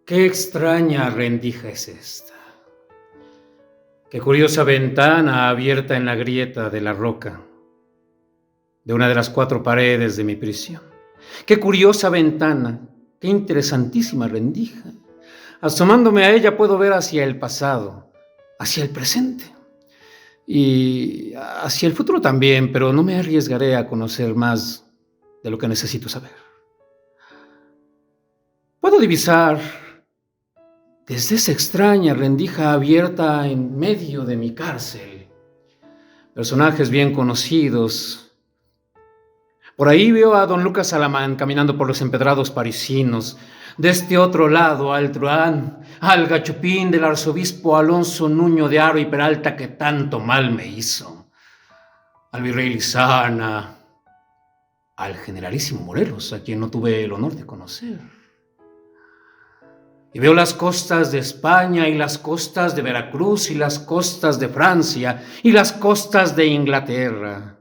Qué extraña rendija es esta. Qué curiosa ventana abierta en la grieta de la roca de una de las 4 paredes de mi prisión. Qué curiosa ventana, qué interesantísima rendija. Asomándome a ella puedo ver hacia el pasado, hacia el presente y hacia el futuro también, pero no me arriesgaré a conocer más de lo que necesito saber. Puedo divisar desde esa extraña rendija abierta en medio de mi cárcel personajes bien conocidos. Por ahí veo a don Lucas Alamán caminando por los empedrados parisinos. De este otro lado, al truhán, al gachupín del arzobispo Alonso Nuño de Haro y Peralta que tanto mal me hizo. Al virrey Lizana, al generalísimo Morelos, a quien no tuve el honor de conocer. Y veo las costas de España y las costas de Veracruz y las costas de Francia y las costas de Inglaterra.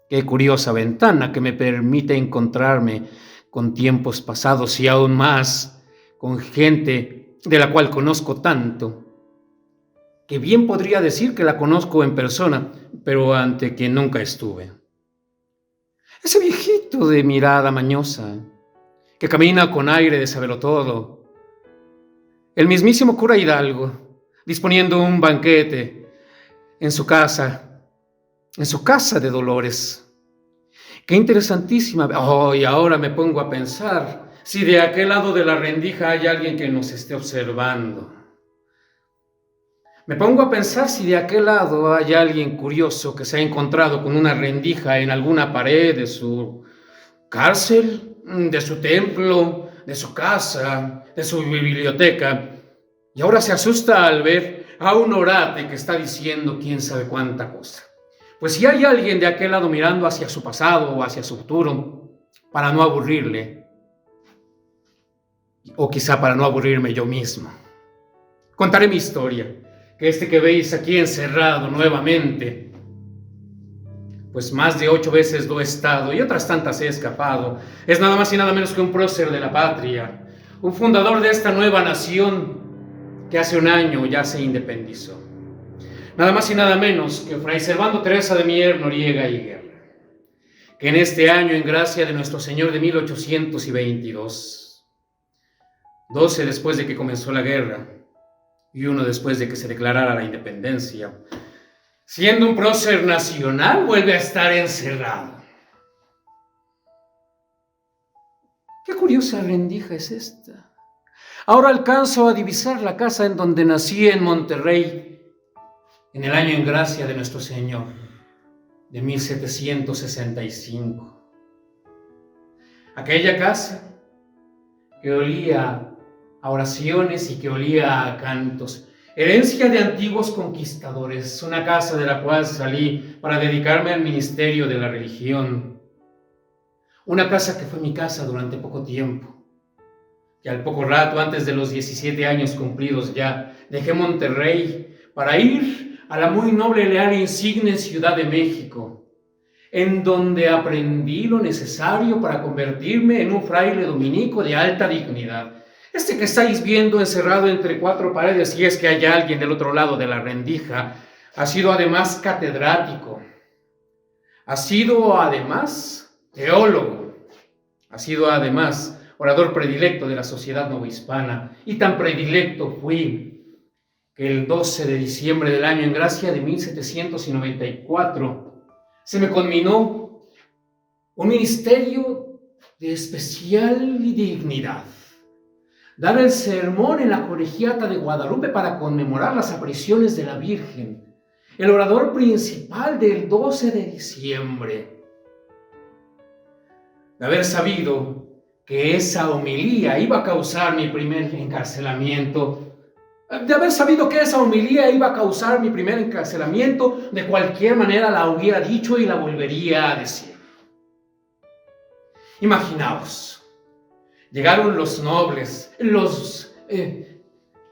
Qué curiosa ventana que me permite encontrarme con tiempos pasados y aún más con gente de la cual conozco tanto, que bien podría decir que la conozco en persona, pero ante quien nunca estuve. Ese viejito de mirada mañosa, que camina con aire de sabelotodo, el mismísimo cura Hidalgo, disponiendo un banquete en su casa de Dolores. Qué interesantísima. Y ahora me pongo a pensar si de aquel lado de la rendija hay alguien que nos esté observando. Me pongo a pensar si de aquel lado hay alguien curioso que se ha encontrado con una rendija en alguna pared de su cárcel, de su templo, de su casa, de su biblioteca, y ahora se asusta al ver a un orate que está diciendo quién sabe cuánta cosa. Pues si hay alguien de aquel lado mirando hacia su pasado o hacia su futuro, para no aburrirle, o quizá para no aburrirme yo mismo, contaré mi historia, que veis aquí encerrado nuevamente, pues más de 8 veces lo he estado y otras tantas he escapado, es nada más y nada menos que un prócer de la patria, un fundador de esta nueva nación que hace un año ya se independizó. Nada más y nada menos que Fray Servando Teresa de Mier, Noriega y Guerra, que en este año, en gracia de nuestro Señor de 1822, 12 después de que comenzó la guerra y 1 después de que se declarara la independencia, siendo un prócer nacional, vuelve a estar encerrado. Qué curiosa rendija es esta. Ahora alcanzo a divisar la casa en donde nací en Monterrey, en el año en gracia de nuestro Señor, de 1765. Aquella casa que olía a oraciones y que olía a cantos, herencia de antiguos conquistadores, una casa de la cual salí para dedicarme al ministerio de la religión, una casa que fue mi casa durante poco tiempo, y al poco rato, antes de los 17 años cumplidos ya, dejé Monterrey para ir a la muy noble, leal e insigne Ciudad de México, en donde aprendí lo necesario para convertirme en un fraile dominico de alta dignidad. Este que estáis viendo encerrado entre 4 paredes, si es que hay alguien del otro lado de la rendija, ha sido además catedrático, ha sido además teólogo, ha sido además orador predilecto de la sociedad novohispana, y tan predilecto fui que el 12 de diciembre del año en gracia de 1794 se me conminó un ministerio de especial dignidad: dar el sermón en la colegiata de Guadalupe para conmemorar las apariciones de la Virgen, el orador principal del 12 de diciembre. De haber sabido que esa homilía iba a causar mi primer encarcelamiento, de cualquier manera la hubiera dicho y la volvería a decir. Imaginaos, llegaron los nobles, los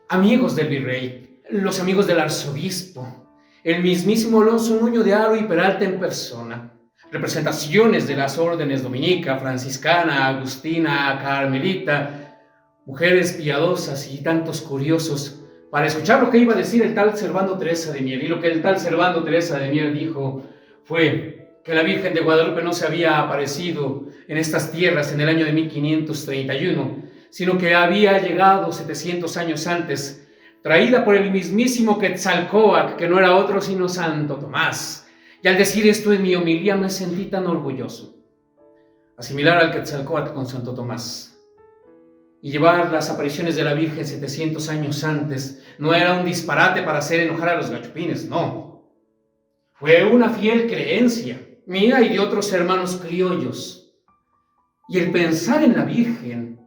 amigos del virrey, los amigos del arzobispo, el mismísimo Alonso Nuño de Haro y Peralta en persona, representaciones de las órdenes dominica, franciscana, agustina, carmelita, mujeres piadosas y tantos curiosos para escuchar lo que iba a decir el tal Servando Teresa de Mier. Y lo que el tal Servando Teresa de Mier dijo fue que la Virgen de Guadalupe no se había aparecido en estas tierras en el año de 1531, sino que había llegado 700 años antes, traída por el mismísimo Quetzalcóatl, que no era otro sino Santo Tomás. Y al decir esto en mi homilía me sentí tan orgulloso. Asimilar al Quetzalcóatl con Santo Tomás y llevar las apariciones de la Virgen 700 años antes no era un disparate para hacer enojar a los gachupines, no. Fue una fiel creencia mía y de otros hermanos criollos. Y el pensar en la Virgen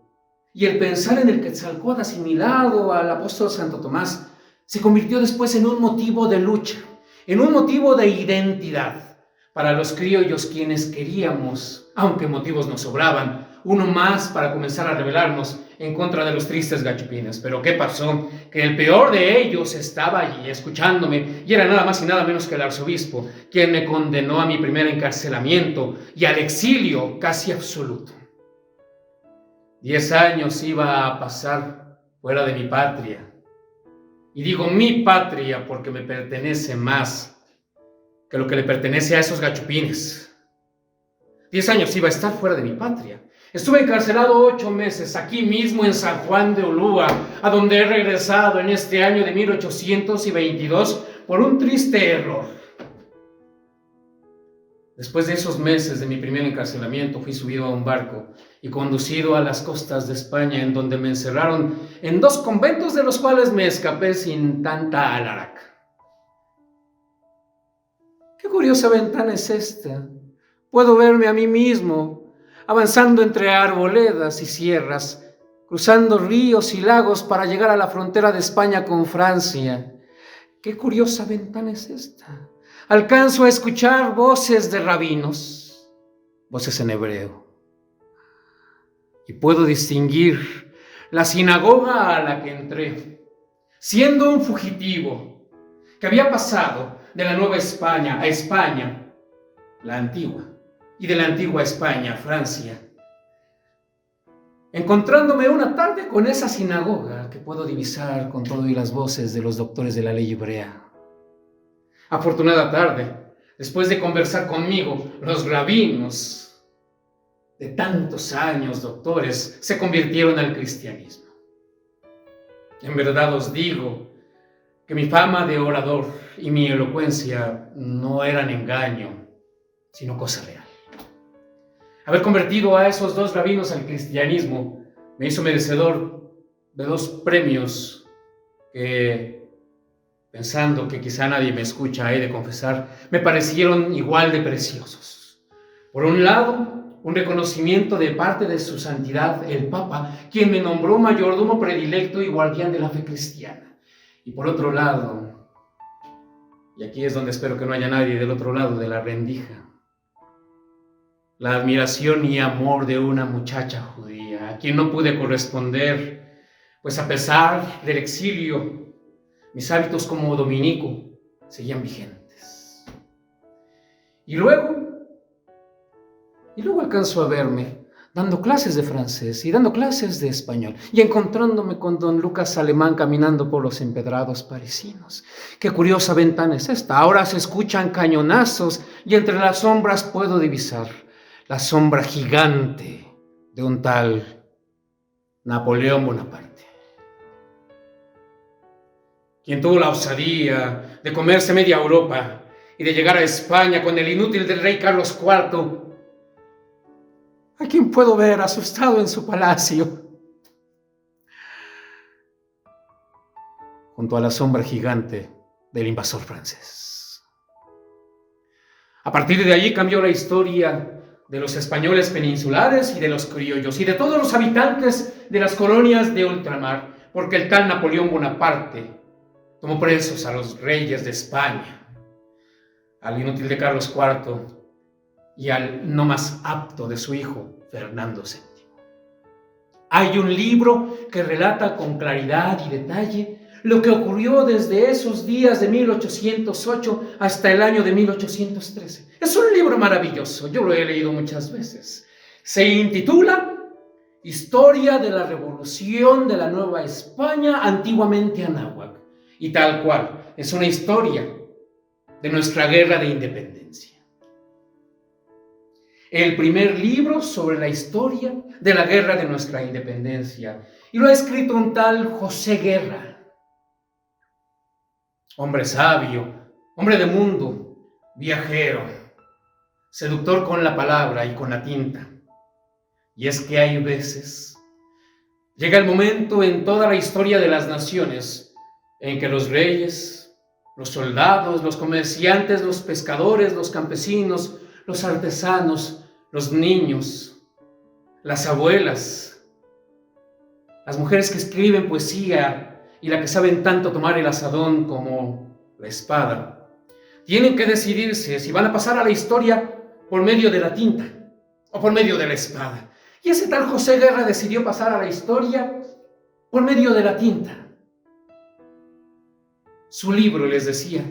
y el pensar en el Quetzalcóatl asimilado al apóstol Santo Tomás se convirtió después en un motivo de lucha, en un motivo de identidad para los criollos, quienes queríamos, aunque motivos nos sobraban, uno más para comenzar a rebelarnos en contra de los tristes gachupines. Pero ¿qué pasó? Que el peor de ellos estaba allí escuchándome, y era nada más y nada menos que el arzobispo, quien me condenó a mi primer encarcelamiento y al exilio casi absoluto. 10 años iba a pasar fuera de mi patria. Y digo mi patria porque me pertenece más que lo que le pertenece a esos gachupines. 10 años iba a estar fuera de mi patria. Estuve encarcelado 8 meses aquí mismo en San Juan de Ulúa, a donde he regresado en este año de 1822 por un triste error. Después de esos meses de mi primer encarcelamiento, fui subido a un barco y conducido a las costas de España, en donde me encerraron en 2 conventos, de los cuales me escapé sin tanta alaraca. Qué curiosa ventana es esta. Puedo verme a mí mismo avanzando entre arboledas y sierras, cruzando ríos y lagos para llegar a la frontera de España con Francia. Qué curiosa ventana es esta. Alcanzo a escuchar voces de rabinos, voces en hebreo, y puedo distinguir la sinagoga a la que entré, siendo un fugitivo que había pasado de la Nueva España a España, la antigua, y de la antigua España a Francia, encontrándome una tarde con esa sinagoga que puedo divisar con todo y las voces de los doctores de la ley hebrea. Afortunada tarde, después de conversar conmigo, los rabinos de tantos años, doctores, se convirtieron al cristianismo. En verdad os digo que mi fama de orador y mi elocuencia no eran engaño, sino cosa real. Haber convertido a esos 2 rabinos al cristianismo me hizo merecedor de 2 premios que, pensando que quizá nadie me escucha, he de confesar, me parecieron igual de preciosos. Por un lado, un reconocimiento de parte de su santidad, el Papa, quien me nombró mayordomo predilecto y guardián de la fe cristiana. Y por otro lado, y aquí es donde espero que no haya nadie del otro lado de la rendija, la admiración y amor de una muchacha judía, a quien no pude corresponder, pues a pesar del exilio, mis hábitos como dominico seguían vigentes. Y luego alcanzo a verme dando clases de francés y dando clases de español, y encontrándome con don Lucas Alemán caminando por los empedrados parisinos. Qué curiosa ventana es esta. Ahora se escuchan cañonazos y entre las sombras puedo divisar la sombra gigante de un tal Napoleón Bonaparte, quien tuvo la osadía de comerse media Europa y de llegar a España con el inútil del rey Carlos IV, a quien puedo ver asustado en su palacio, junto a la sombra gigante del invasor francés. A partir de allí cambió la historia de los españoles peninsulares y de los criollos y de todos los habitantes de las colonias de ultramar, porque el tal Napoleón Bonaparte tomó presos a los reyes de España, al inútil de Carlos IV y al no más apto de su hijo, Fernando VII. Hay un libro que relata con claridad y detalle lo que ocurrió desde esos días de 1808 hasta el año de 1813. Es un libro maravilloso, yo lo he leído muchas veces. Se intitula Historia de la Revolución de la Nueva España, antiguamente Anáhuac. Y tal cual, es una historia de nuestra guerra de independencia. El primer libro sobre la historia de la guerra de nuestra independencia. Y lo ha escrito un tal José Guerra. Hombre sabio, hombre de mundo, viajero, seductor con la palabra y con la tinta. Y es que hay veces, llega el momento en toda la historia de las naciones en que los reyes, los soldados, los comerciantes, los pescadores, los campesinos, los artesanos, los niños, las abuelas, las mujeres que escriben poesía y las que saben tanto tomar el asadón como la espada, tienen que decidirse si van a pasar a la historia por medio de la tinta o por medio de la espada. Y ese tal José Guerra decidió pasar a la historia por medio de la tinta. Su libro, les decía,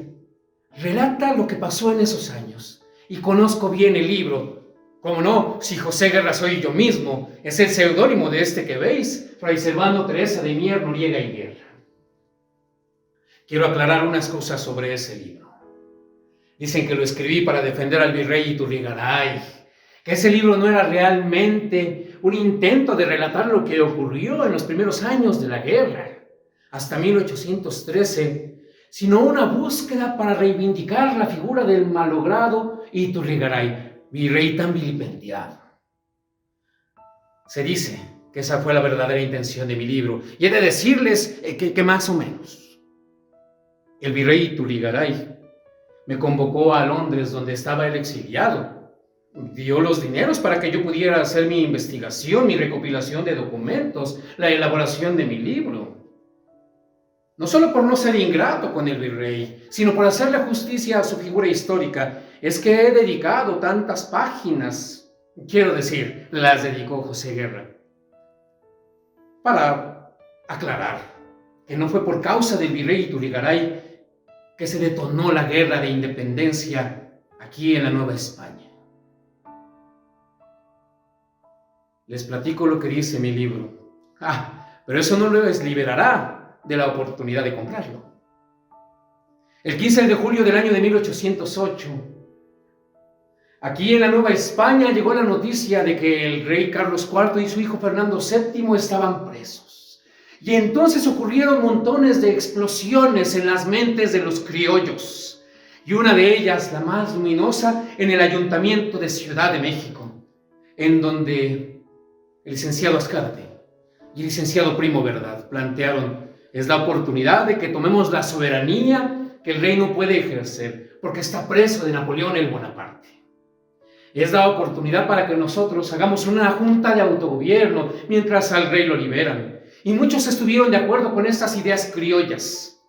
relata lo que pasó en esos años. Y conozco bien el libro. Cómo no, si José Guerra soy yo mismo, es el seudónimo de este que veis, Fray Servando Teresa de Mier, Noriega y Guerra. Quiero aclarar unas cosas sobre ese libro. Dicen que lo escribí para defender al virrey Iturrigaray, que ese libro no era realmente un intento de relatar lo que ocurrió en los primeros años de la guerra, hasta 1813, sino una búsqueda para reivindicar la figura del malogrado Iturrigaray, virrey tan vilipendiado. Se dice que esa fue la verdadera intención de mi libro, y he de decirles que más o menos. El virrey Iturrigaray me convocó a Londres, donde estaba él exiliado. Dio los dineros para que yo pudiera hacer mi investigación, mi recopilación de documentos, la elaboración de mi libro. No solo por no ser ingrato con el virrey, sino por hacerle justicia a su figura histórica, es que he dedicado tantas páginas, quiero decir, las dedicó José Guerra, para aclarar que no fue por causa del virrey Iturrigaray que se detonó la guerra de independencia aquí en la Nueva España. Les platico lo que dice mi libro. Pero eso no les liberará de la oportunidad de comprarlo. El 15 de julio del año de 1808, aquí en la Nueva España llegó la noticia de que el rey Carlos IV y su hijo Fernando VII estaban presos. Y entonces ocurrieron montones de explosiones en las mentes de los criollos. Y una de ellas, la más luminosa, en el Ayuntamiento de Ciudad de México, en donde el licenciado Azcárate y el licenciado Primo Verdad plantearon: es la oportunidad de que tomemos la soberanía que el rey no puede ejercer porque está preso de Napoleón el Bonaparte. Es la oportunidad para que nosotros hagamos una junta de autogobierno mientras al rey lo liberan. Y muchos estuvieron de acuerdo con estas ideas criollas.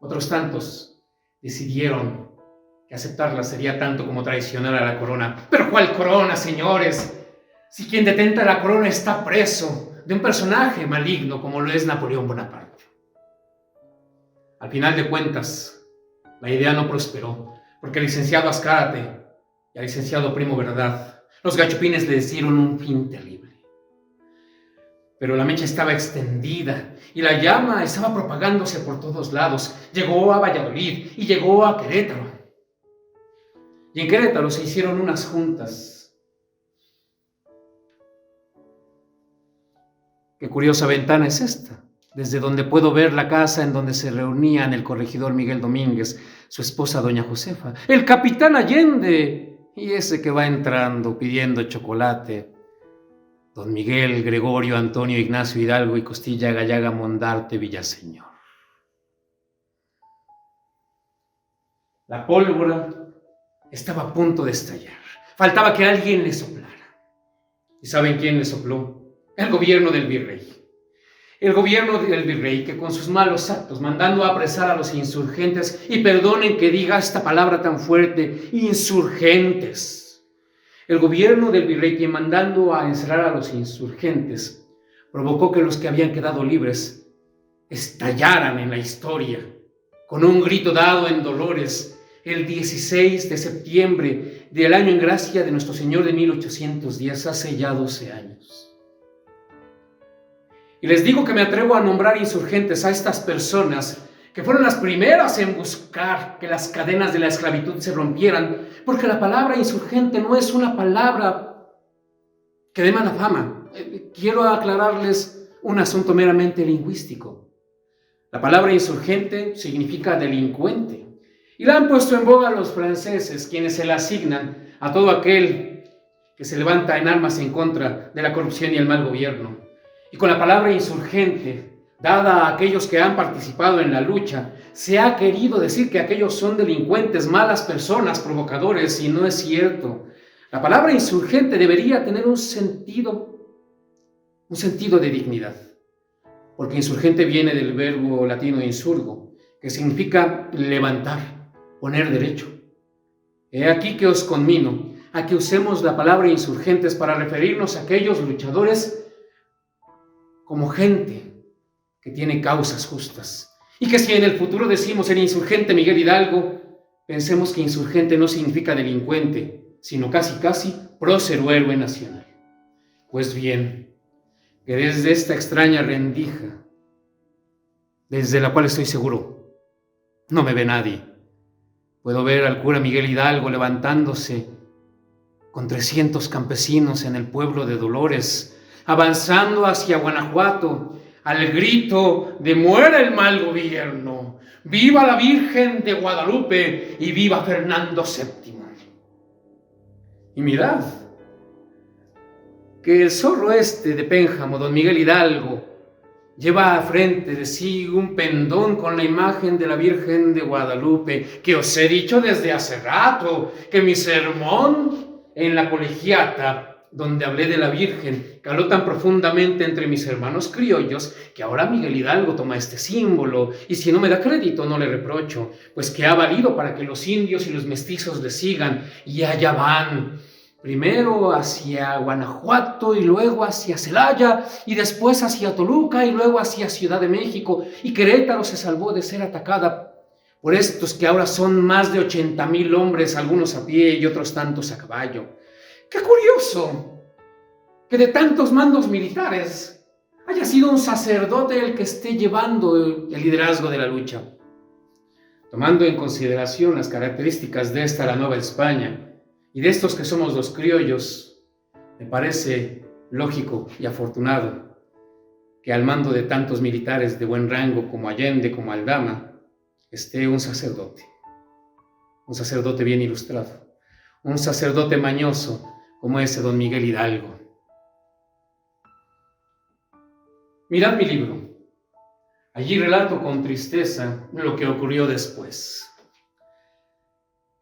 Otros tantos decidieron que aceptarlas sería tanto como traicionar a la corona. ¿Pero cuál corona, señores? Si quien detenta la corona está preso de un personaje maligno como lo es Napoleón Bonaparte. Al final de cuentas, la idea no prosperó, porque el licenciado Azcárate y al licenciado Primo Verdad, los gachupines le dieron un fin terrible. Pero la mecha estaba extendida y la llama estaba propagándose por todos lados. Llegó a Valladolid y llegó a Querétaro. Y en Querétaro se hicieron unas juntas. Qué curiosa ventana es esta, desde donde puedo ver la casa en donde se reunían el corregidor Miguel Domínguez, su esposa doña Josefa, el capitán Allende y ese que va entrando pidiendo chocolate, don Miguel, Gregorio, Antonio, Ignacio, Hidalgo y Costilla, Gallaga, Mondarte, Villaseñor. La pólvora estaba a punto de estallar. Faltaba que alguien le soplara. ¿Y saben quién le sopló? El gobierno del virrey. El gobierno del virrey que con sus malos actos, mandando a apresar a los insurgentes, y perdonen que diga esta palabra tan fuerte, insurgentes. El gobierno del virrey que mandando a encerrar a los insurgentes, provocó que los que habían quedado libres estallaran en la historia, con un grito dado en Dolores, el 16 de septiembre del año en gracia de nuestro Señor de 1810, hace ya 12 años. Y les digo que me atrevo a nombrar insurgentes a estas personas que fueron las primeras en buscar que las cadenas de la esclavitud se rompieran, porque la palabra insurgente no es una palabra que dé mala fama. Quiero aclararles un asunto meramente lingüístico. La palabra insurgente significa delincuente, y la han puesto en boga los franceses, quienes se la asignan a todo aquel que se levanta en armas en contra de la corrupción y el mal gobierno. Y con la palabra insurgente, dada a aquellos que han participado en la lucha, se ha querido decir que aquellos son delincuentes, malas personas, provocadores, y no es cierto. La palabra insurgente debería tener un sentido de dignidad, porque insurgente viene del verbo latino insurgo, que significa levantar, poner derecho. He aquí que os conmino a que usemos la palabra insurgentes para referirnos a aquellos luchadores como gente que tiene causas justas. Y que si en el futuro decimos el insurgente Miguel Hidalgo, pensemos que insurgente no significa delincuente, sino casi prócer o héroe nacional. Pues bien, que desde esta extraña rendija, desde la cual estoy seguro, no me ve nadie, puedo ver al cura Miguel Hidalgo levantándose con 300 campesinos en el pueblo de Dolores, avanzando hacia Guanajuato, al grito de ¡muera el mal gobierno! ¡Viva la Virgen de Guadalupe! ¡Y viva Fernando VII! Y mirad, que el zorro este de Pénjamo, don Miguel Hidalgo, lleva a frente de sí un pendón con la imagen de la Virgen de Guadalupe, que os he dicho desde hace rato, que mi sermón en la colegiata, donde hablé de la Virgen, caló tan profundamente entre mis hermanos criollos, que ahora Miguel Hidalgo toma este símbolo, y si no me da crédito no le reprocho, pues que ha valido para que los indios y los mestizos le sigan, y allá van, primero hacia Guanajuato, y luego hacia Celaya, y después hacia Toluca, y luego hacia Ciudad de México, y Querétaro se salvó de ser atacada por estos que ahora son más de 80,000 hombres, algunos a pie y otros tantos a caballo. ¡Qué curioso! Que de tantos mandos militares haya sido un sacerdote el que esté llevando el liderazgo de la lucha. Tomando en consideración las características de esta la Nueva España y de estos que somos los criollos, me parece lógico y afortunado que al mando de tantos militares de buen rango como Allende, como Aldama, esté un sacerdote bien ilustrado, un sacerdote mañoso como ese don Miguel Hidalgo. Mirad mi libro. Allí relato con tristeza lo que ocurrió después.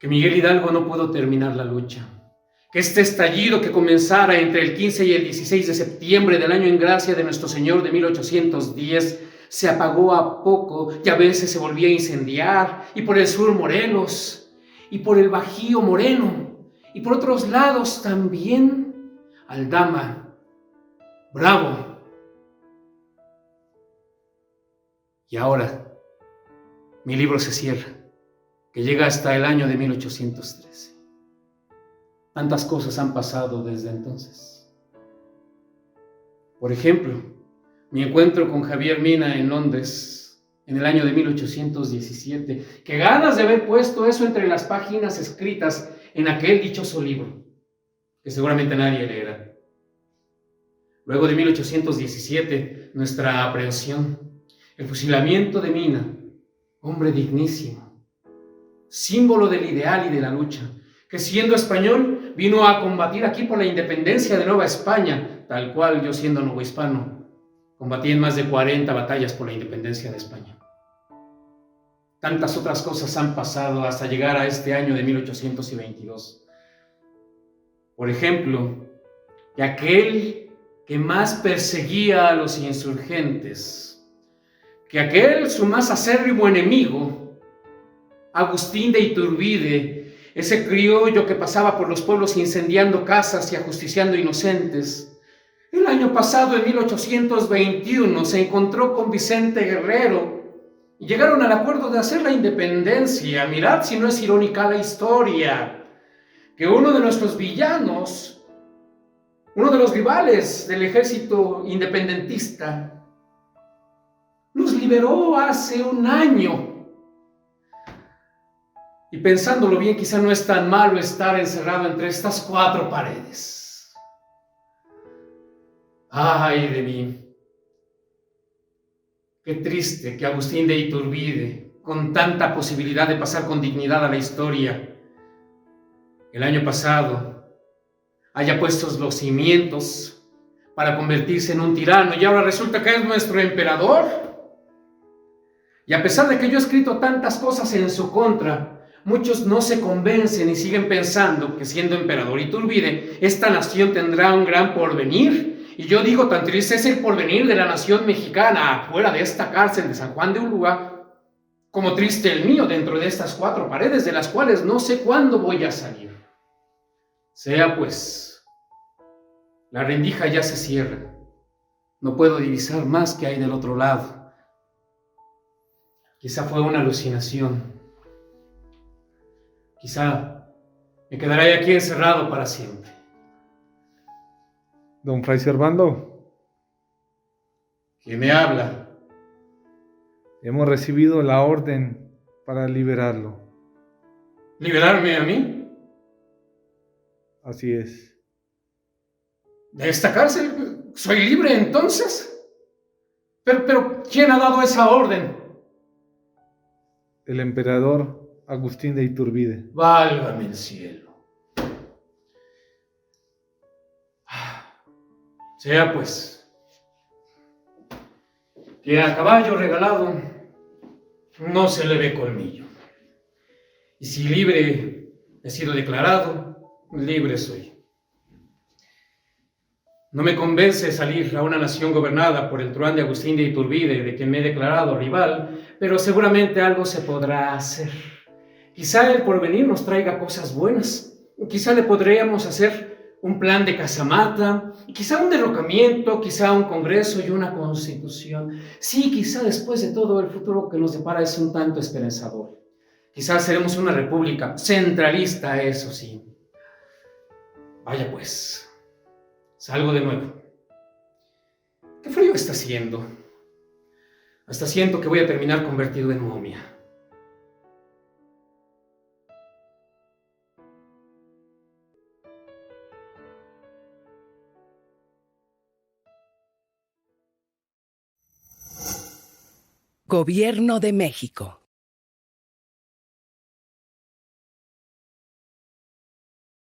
Que Miguel Hidalgo no pudo terminar la lucha. Que este estallido que comenzara entre el 15 y el 16 de septiembre del año en gracia de nuestro Señor de 1810 se apagó a poco y a veces se volvía a incendiar, y por el sur Morelos, y por el Bajío Moreno, y por otros lados también Aldama, Bravo. Y ahora mi libro se cierra, que llega hasta el año de 1813. Tantas cosas han pasado desde entonces. Por ejemplo, mi encuentro con Javier Mina en Londres en el año de 1817. Qué ganas de haber puesto eso entre las páginas escritas en aquel dichoso libro, que seguramente nadie leerá. Luego de 1817, nuestra aprehensión, el fusilamiento de Mina, hombre dignísimo, símbolo del ideal y de la lucha, que siendo español vino a combatir aquí por la independencia de Nueva España, tal cual yo siendo novohispano, combatí en más de 40 batallas por la independencia de España. Tantas otras cosas han pasado hasta llegar a este año de 1822. Por ejemplo, que aquel que más perseguía a los insurgentes, que aquel su más acérrimo enemigo, Agustín de Iturbide, ese criollo que pasaba por los pueblos incendiando casas y ajusticiando inocentes, el año pasado, en 1821, se encontró con Vicente Guerrero y llegaron al acuerdo de hacer la independencia. Mirad si no es irónica la historia, que uno de nuestros villanos, uno de los rivales del ejército independentista, liberó hace un año. Y pensándolo bien, quizá no es tan malo estar encerrado entre estas cuatro paredes. ¡Ay de mí! Qué triste que Agustín de Iturbide, con tanta posibilidad de pasar con dignidad a la historia, el año pasado haya puesto los cimientos para convertirse en un tirano y ahora resulta que es nuestro emperador. Y a pesar de que yo he escrito tantas cosas en su contra, muchos no se convencen y siguen pensando que siendo emperador Iturbide, esta nación tendrá un gran porvenir. Y yo digo, tan triste es el porvenir de la nación mexicana afuera de esta cárcel de San Juan de Ulúa, como triste el mío dentro de estas cuatro paredes, de las cuales no sé cuándo voy a salir. Sea pues, la rendija ya se cierra. No puedo divisar más que hay del otro lado. Quizá fue una alucinación. Quizá me quedaré aquí encerrado para siempre. Don Fray Servando, ¿Quién me habla? hemos recibido la orden para liberarlo. ¿Liberarme a mí? Así es. ¿De esta cárcel? ¿Soy libre entonces? Pero, ¿quién ha dado esa orden? El emperador Agustín de Iturbide. Válgame el cielo. Sea pues, que a caballo regalado no se le ve colmillo. Y si libre he sido declarado, libre soy. No me convence salir a una nación gobernada por el truán de Agustín de Iturbide, de quien me he declarado rival, pero seguramente algo se podrá hacer. Quizá el porvenir nos traiga cosas buenas. Quizá le podríamos hacer un plan de casamata, quizá un derrocamiento, quizá un congreso y una constitución. Sí, quizá después de todo el futuro que nos depara es un tanto esperanzador. Quizá seremos una república centralista, eso sí. Vaya pues, salgo de nuevo. Qué frío está haciendo. Hasta siento que voy a terminar convertido en momia. Gobierno de México.